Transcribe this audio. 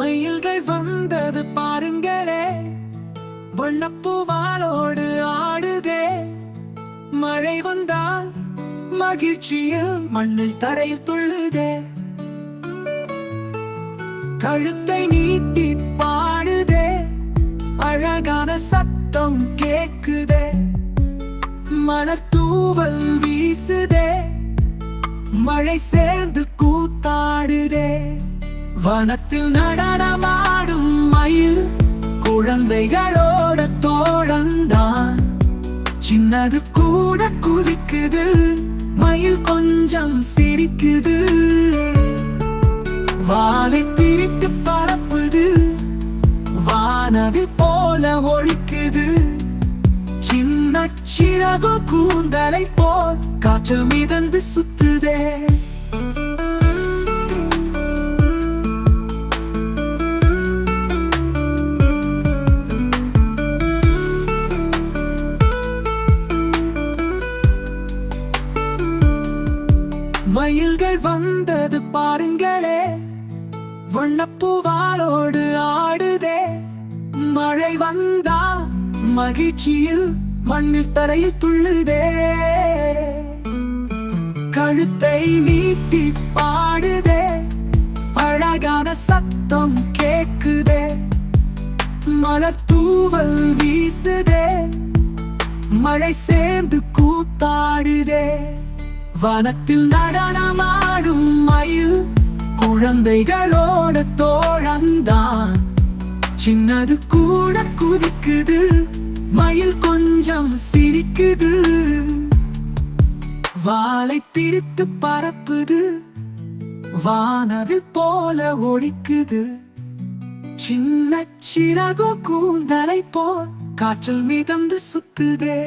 மயில்கள் வந்தது பாருங்களே, வண்ணப்பூவாலோடு ஆடுதே. மழை வந்தால் மகிழ்ச்சியில் மண்ணில் தரையில் துள்ளுதே. கழுத்தை நீட்டி பாடுதே, அழகான சத்தம் கேக்குதே. மலர் தூவல் வீசுதே, மழை சேர்ந்து கூத்தாடுதே. வனத்தில் நடனமாடும் மயில் குழந்தைகளோட தோழந்தான். சின்னது கூட குதிக்குது, மயில் கொஞ்சம் சிரிக்குது. வாலை பிரித்து பறப்புது, வானவில் போல ஒழிக்குது. சின்ன சிறகு கூந்தலை போல் காற்றில் மிதந்து சுத்துதே. மயில்கள் வந்தது பாருங்களே, வண்ணப்பூவாலோடு ஆடுதே. மழை வந்தா மகிழ்ச்சியில் மண்ணில் தரையில் துள்ளுதே. கழுத்தை நீட்டி பாடுதே, அழகான சத்தம் கேக்குதே. மலர் தூவல் வீசுதே, மழை சேர்ந்து கூத்தாடுதே. வனத்தில் நடனமாடும் மயில் குழந்தைகளோட தோழந்தான். சின்னது கூட குதிக்குது, மயில் கொஞ்சம் சிரிக்குது. வாலை பிரித்து பறப்புது, வானவில் போல ஒழிக்குது. சின்ன சிறகு கூந்தலை போல் காற்றில் மிதந்து சுத்துதே.